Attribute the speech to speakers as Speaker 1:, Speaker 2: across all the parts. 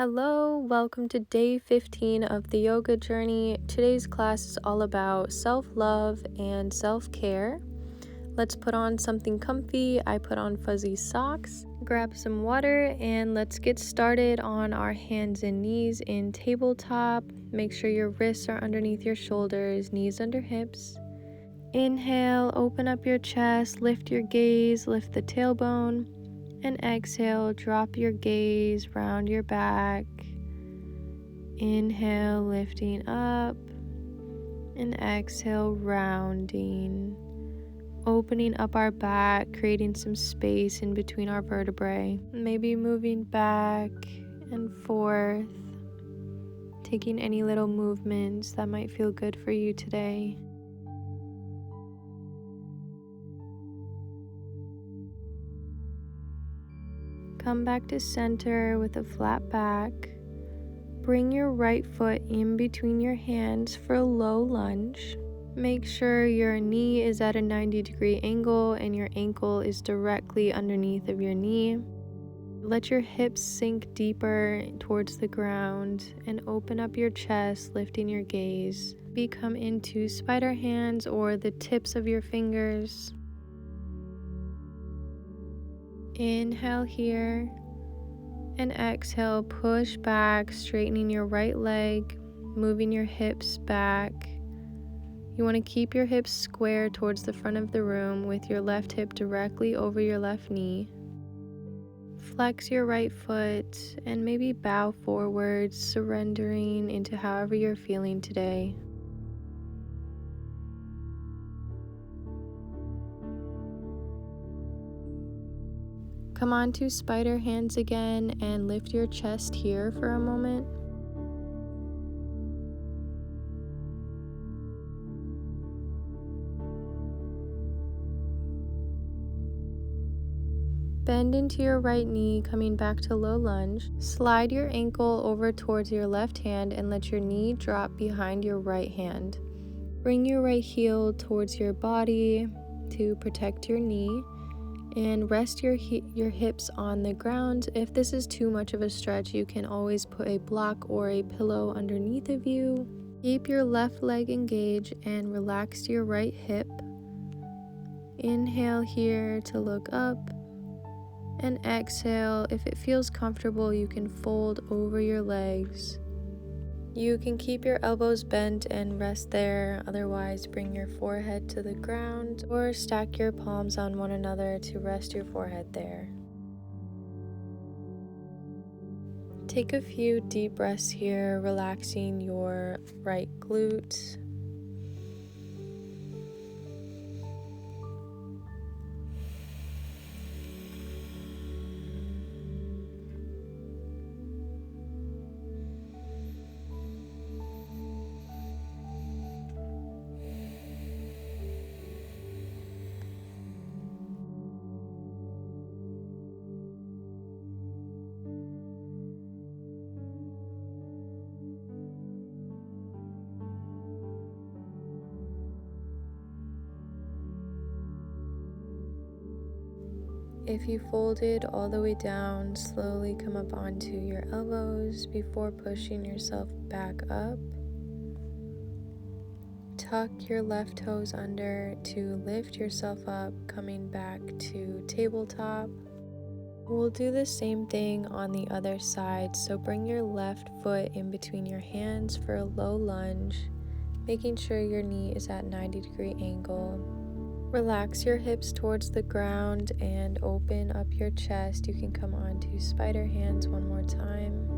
Speaker 1: Hello, welcome to day 15 of the yoga journey. Today's class is all about self-love and self-care. Let's put on something comfy. I put on fuzzy socks. Grab some water and let's get started on our hands and knees in tabletop. Make sure your wrists are underneath your shoulders, knees under hips. Inhale, open up your chest, lift your gaze, lift the tailbone. And exhale, drop your gaze, round your back. Inhale, lifting up. And exhale, rounding. Opening up our back, creating some space in between our vertebrae. Maybe moving back and forth. Taking any little movements that might feel good for you today. Come back to center with a flat back. Bring your right foot in between your hands for a low lunge. Make sure your knee is at a 90-degree angle and your ankle is directly underneath of your knee. Let your hips sink deeper towards the ground and open up your chest, lifting your gaze. Become into spider hands or the tips of your fingers. Inhale here and exhale, push back, straightening your right leg, moving your hips back. You want to keep your hips square towards the front of the room with your left hip directly over your left knee. Flex your right foot and maybe bow forward, surrendering into however you're feeling today. Come on to spider hands again and lift your chest here for a moment. Bend into your right knee, coming back to low lunge. Slide your ankle over towards your left hand and let your knee drop behind your right hand. Bring your right heel towards your body to protect your knee. And rest your hips on the ground. If this is too much of a stretch, you can always put a block or a pillow underneath of you. Keep your left leg engaged and relax your right hip. Inhale here to look up. And exhale. If it feels comfortable, you can fold over your legs. You can keep your elbows bent and rest there, otherwise bring your forehead to the ground or stack your palms on one another to rest your forehead there. Take a few deep breaths here, relaxing your right glute. If you folded all the way down, slowly come up onto your elbows before pushing yourself back up. Tuck your left toes under to lift yourself up, coming back to tabletop. We'll do the same thing on the other side, so bring your left foot in between your hands for a low lunge, making sure your knee is at 90-degree angle. Relax your hips towards the ground and open up your chest. You can come onto spider hands one more time.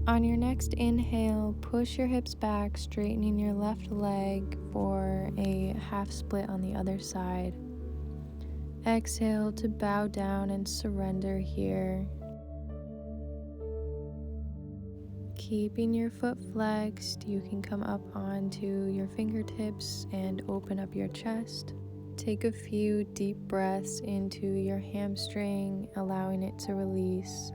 Speaker 1: On your next inhale, push your hips back, straightening your left leg for a half split on the other side. Exhale to bow down and surrender here. Keeping your foot flexed, you can come up onto your fingertips and open up your chest. Take a few deep breaths into your hamstring, allowing it to release.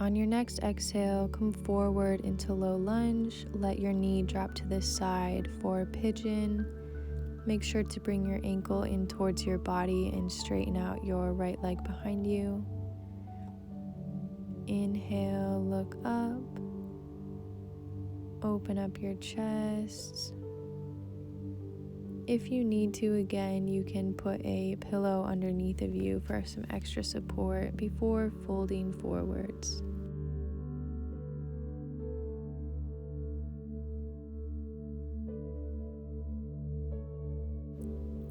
Speaker 1: On your next exhale, come forward into low lunge. Let your knee drop to this side for pigeon. Make sure to bring your ankle in towards your body and straighten out your right leg behind you. Inhale, look up. Open up your chest. If you need to, again, you can put a pillow underneath of you for some extra support before folding forwards.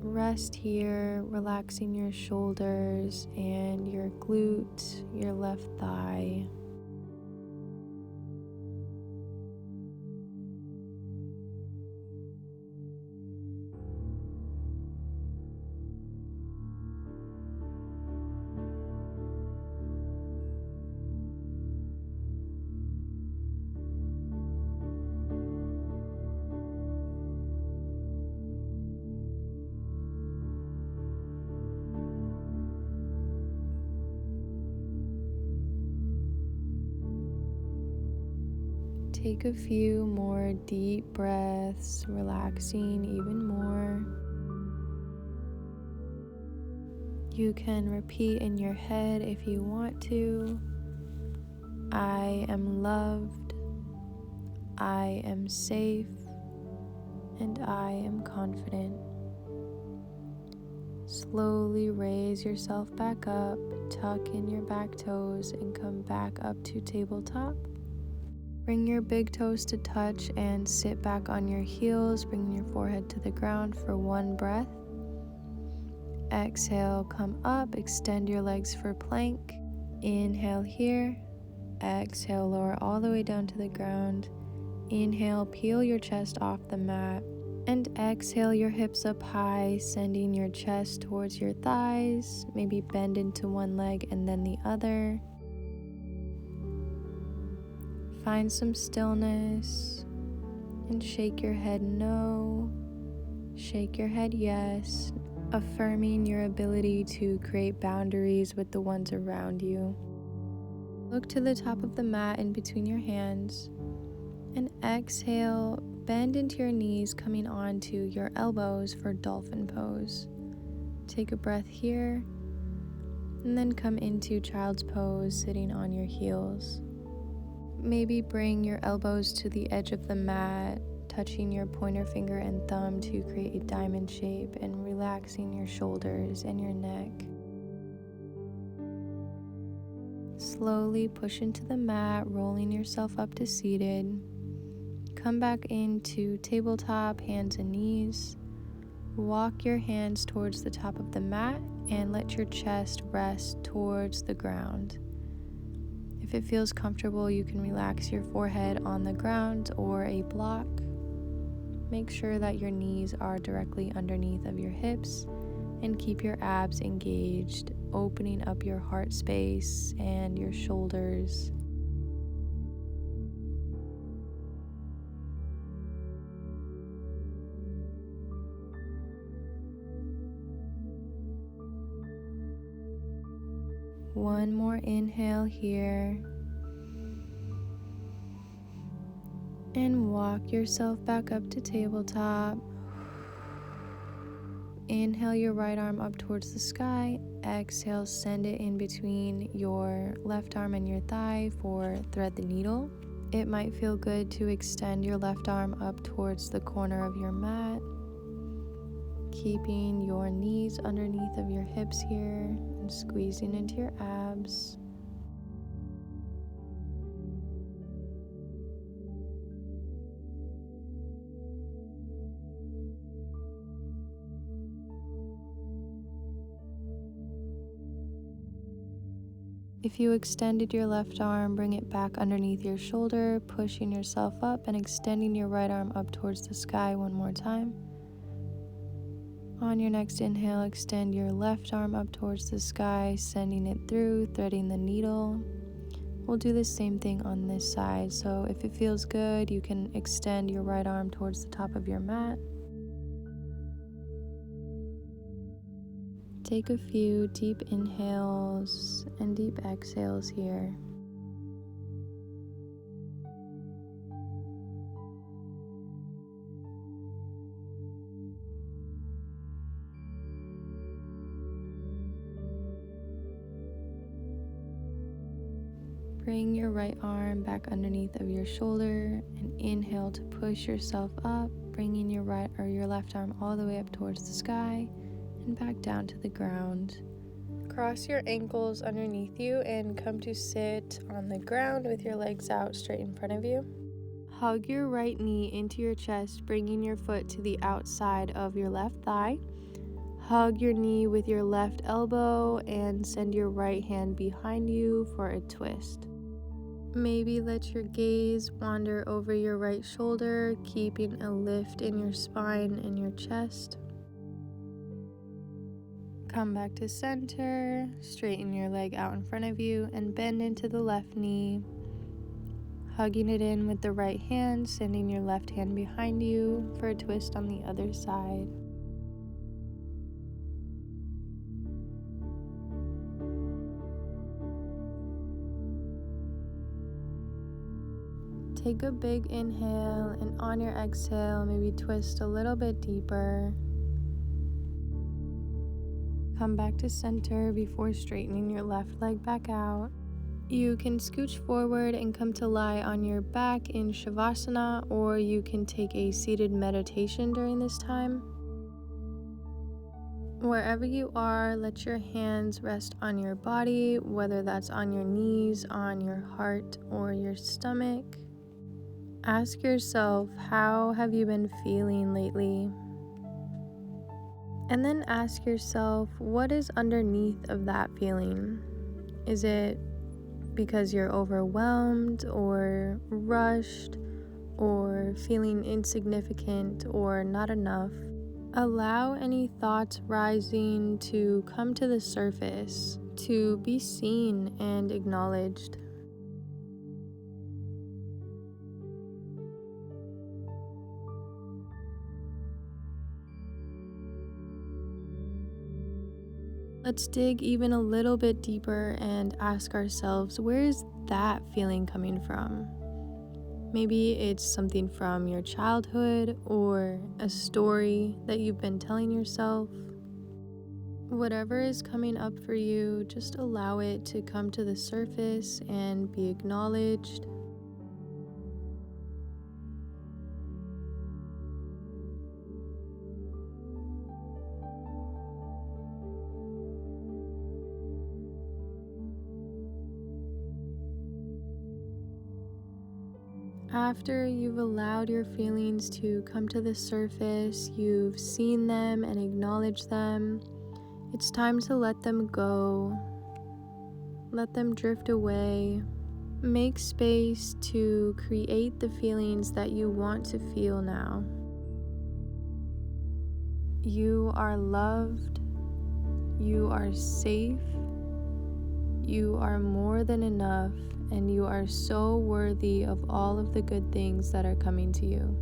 Speaker 1: Rest here, relaxing your shoulders and your glute, your left thigh. Take a few more deep breaths, relaxing even more. You can repeat in your head if you want to. I am loved, I am safe, and I am confident. Slowly raise yourself back up, tuck in your back toes, and come back up to tabletop. Bring your big toes to touch and sit back on your heels, bringing your forehead to the ground for one breath. Exhale, come up, extend your legs for plank. Inhale here. Exhale, lower all the way down to the ground. Inhale, peel your chest off the mat. And exhale your hips up high, sending your chest towards your thighs. Maybe bend into one leg and then the other. Find some stillness and shake your head no, shake your head yes, affirming your ability to create boundaries with the ones around you. Look to the top of the mat in between your hands and exhale, bend into your knees, coming onto your elbows for Dolphin Pose. Take a breath here and then come into Child's Pose, sitting on your heels. Maybe bring your elbows to the edge of the mat, touching your pointer finger and thumb to create a diamond shape and relaxing your shoulders and your neck. Slowly push into the mat, rolling yourself up to seated. Come back into tabletop, hands and knees. Walk your hands towards the top of the mat and let your chest rest towards the ground. If it feels comfortable, you can relax your forehead on the ground or a block. Make sure that your knees are directly underneath of your hips and keep your abs engaged, opening up your heart space and your shoulders. One more inhale here. And walk yourself back up to tabletop. Inhale your right arm up towards the sky. Exhale, send it in between your left arm and your thigh for thread the needle. It might feel good to extend your left arm up towards the corner of your mat, keeping your knees underneath of your hips here and squeezing into your abs. If you extended your left arm, bring it back underneath your shoulder, pushing yourself up and extending your right arm up towards the sky one more time. On your next inhale, extend your left arm up towards the sky, sending it through, threading the needle. We'll do the same thing on this side, so if it feels good, you can extend your right arm towards the top of your mat. Take a few deep inhales and deep exhales here. Bring your right arm back underneath of your shoulder and inhale to push yourself up, bringing your right or your left arm all the way up towards the sky and back down to the ground. Cross your ankles underneath you and come to sit on the ground with your legs out straight in front of you. Hug your right knee into your chest, bringing your foot to the outside of your left thigh. Hug your knee with your left elbow and send your right hand behind you for a twist. Maybe let your gaze wander over your right shoulder, keeping a lift in your spine and your chest. Come back to center, straighten your leg out in front of you and bend into the left knee. Hugging it in with the right hand, sending your left hand behind you for a twist on the other side. Take a big inhale, and on your exhale, maybe twist a little bit deeper. Come back to center before straightening your left leg back out. You can scooch forward and come to lie on your back in Shavasana, or you can take a seated meditation during this time. Wherever you are, let your hands rest on your body, whether that's on your knees, on your heart, or your stomach. Ask yourself, how have you been feeling lately? And then ask yourself, what is underneath of that feeling? Is it because you're overwhelmed or rushed or feeling insignificant or not enough? Allow any thoughts rising to come to the surface, to be seen and acknowledged. Let's dig even a little bit deeper and ask ourselves, where is that feeling coming from? Maybe it's something from your childhood or a story that you've been telling yourself. Whatever is coming up for you, just allow it to come to the surface and be acknowledged. After you've allowed your feelings to come to the surface, you've seen them and acknowledged them, it's time to let them go. Let them drift away. Make space to create the feelings that you want to feel now. You are loved. You are safe. You are more than enough, and you are so worthy of all of the good things that are coming to you.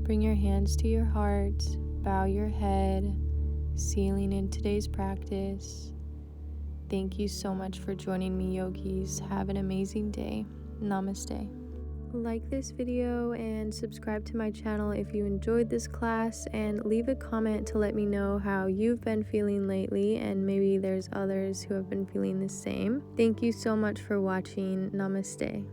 Speaker 1: Bring your hands to your heart, bow your head, sealing in today's practice. Thank you so much for joining me, yogis. Have an amazing day. Namaste. Like this video and subscribe to my channel if you enjoyed this class, and leave a comment to let me know how you've been feeling lately, and maybe there's others who have been feeling the same. Thank you so much for watching. Namaste.